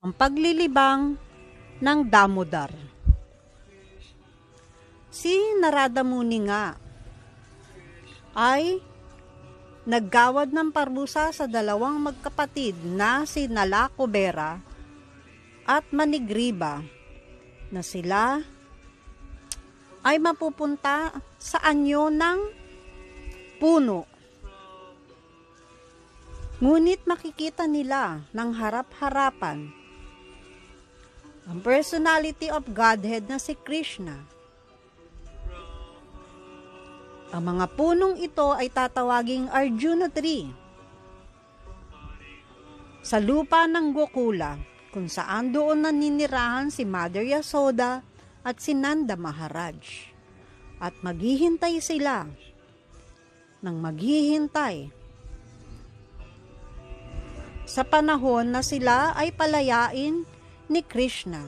Ang paglilibang ng Damodar. Si Narada Muni nga ay naggawad ng parusa sa dalawang magkapatid na si Nalakobera at Manigriba na sila ay mapupunta sa anyo ng puno. Ngunit makikita nila ng harap-harapan ang personality of Godhead na si Krishna. Ang mga punong ito ay tatawaging Arjuna tree sa lupa ng Gokula, kung saan doon naninirahan si Mother Yasoda at si Nanda Maharaj. At maghihintay sila ng maghihintay sa panahon na sila ay palayain ni Krishna.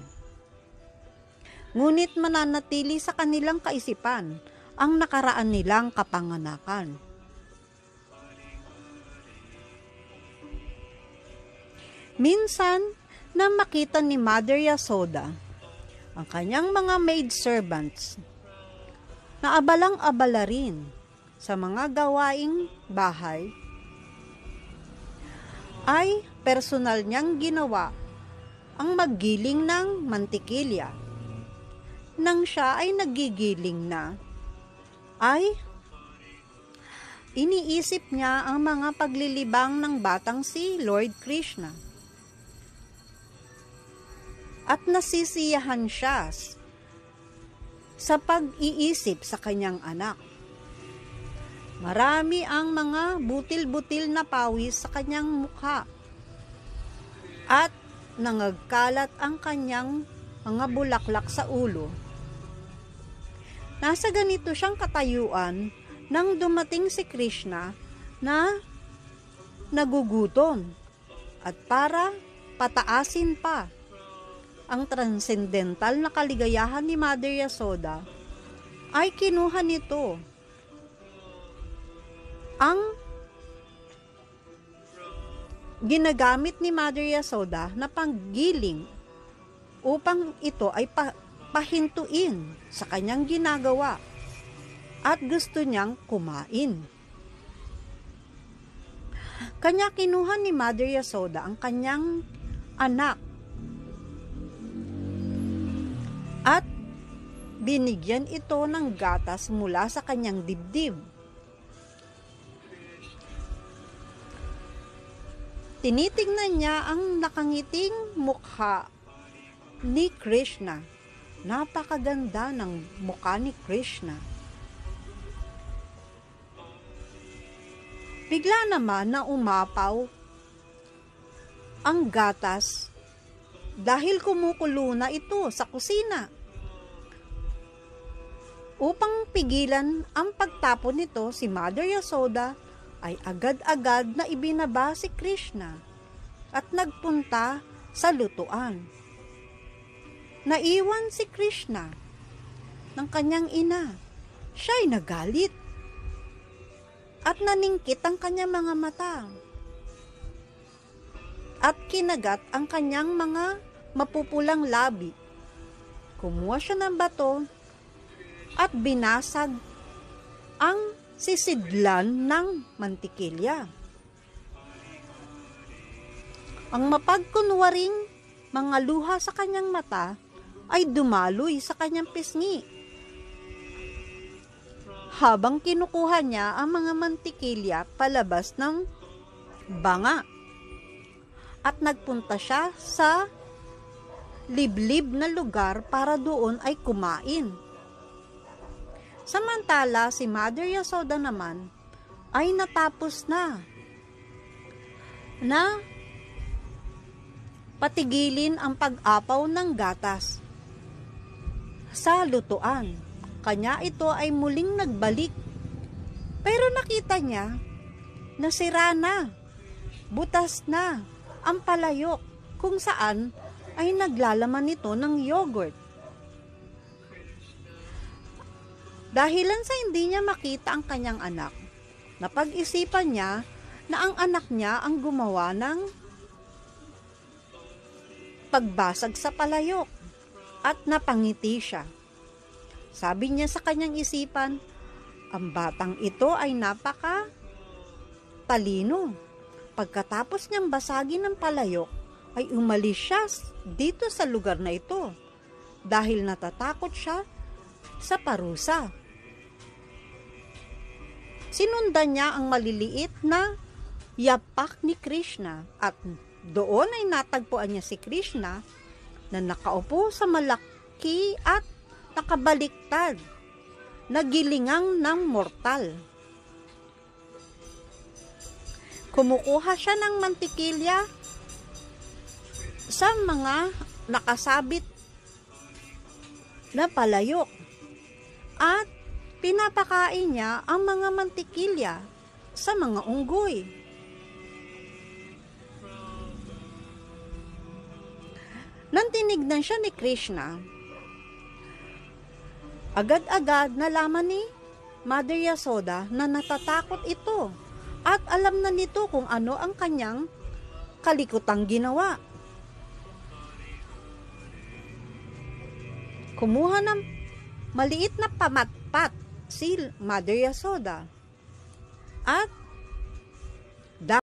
Ngunit mananatili sa kanilang kaisipan ang nakaraan nilang kapanganakan. Minsan, nang makita ni Mother Yasoda ang kanyang mga maidservants na abalang-abala rin sa mga gawaing bahay, ay personal niyang ginawa ang maggiling ng mantikilya. Nang siya ay nagigiling na, ay iniisip niya ang mga paglilibang ng batang si Lord Krishna. At nasisiyahan siya sa pag-iisip sa kanyang anak. Marami ang mga butil-butil na pawis sa kanyang mukha at nangagkalat ang kanyang mga bulaklak sa ulo. Nasa ganito siyang katayuan nang dumating si Krishna na nagugutom, at para pataasin pa ang transcendental na kaligayahan ni Mother Yasoda, ay kinuha nito ang ginagamit ni Mother Yasoda na panggiling upang ito ay pahintuin sa kanyang ginagawa, at gusto niyang kumain. Kanya kinuha ni Mother Yasoda ang kanyang anak at binigyan ito ng gatas mula sa kanyang dibdib. Tinitingnan niya ang nakangiting mukha ni Krishna. Napakaganda ng mukha ni Krishna. Bigla naman na umapaw ang gatas dahil kumukulo na ito sa kusina. Upang pigilan ang pagtapon nito, si Mother Yasoda ay agad-agad na ibinaba si Krishna at nagpunta sa lutuan. Naiwan si Krishna ng kanyang ina. Siya'y nagalit at naningkit ang kanyang mga mata at kinagat ang kanyang mga mapupulang labi. Kumuha siya ng bato at binasag ang sisidlan ng mantikilya. Ang mapagkunwaring mga luha sa kanyang mata ay dumaloy sa kanyang pisngi. Habang kinukuha niya ang mga mantikilya palabas ng banga, at nagpunta siya sa liblib na lugar para doon ay kumain. Samantala, si Mother Yasoda naman ay natapos na patigilin ang pag-apaw ng gatas sa lutuan. Kanya ito ay muling nagbalik. Pero nakita niya na sira na, butas na ang palayok kung saan ay naglalaman nito ng yogurt. Dahilan sa hindi niya makita ang kanyang anak, napag-isipan niya na ang anak niya ang gumawa ng pagbasag sa palayok at napangiti siya. Sabi niya sa kanyang isipan, ang batang ito ay napaka talino. Pagkatapos niyang basagin ng palayok, ay umalis siya dito sa lugar na ito dahil natatakot siya sa parusa. Sinundan niya ang maliliit na yapak ni Krishna at doon ay natagpuan niya si Krishna na nakaupo sa malaki at nakabaliktad na gilingang ng mortal. Kumukuha siya ng mantikilya sa mga nakasabit na palayok at pinapakain niya ang mga mantikilya sa mga unggoy. Nang tinignan siya ni Krishna, agad-agad nalaman ni Mother Yasoda na natatakot ito at alam na nito kung ano ang kanyang kalikutang ginawa. Kumuha ng maliit na pamatpat si Mother Yasoda at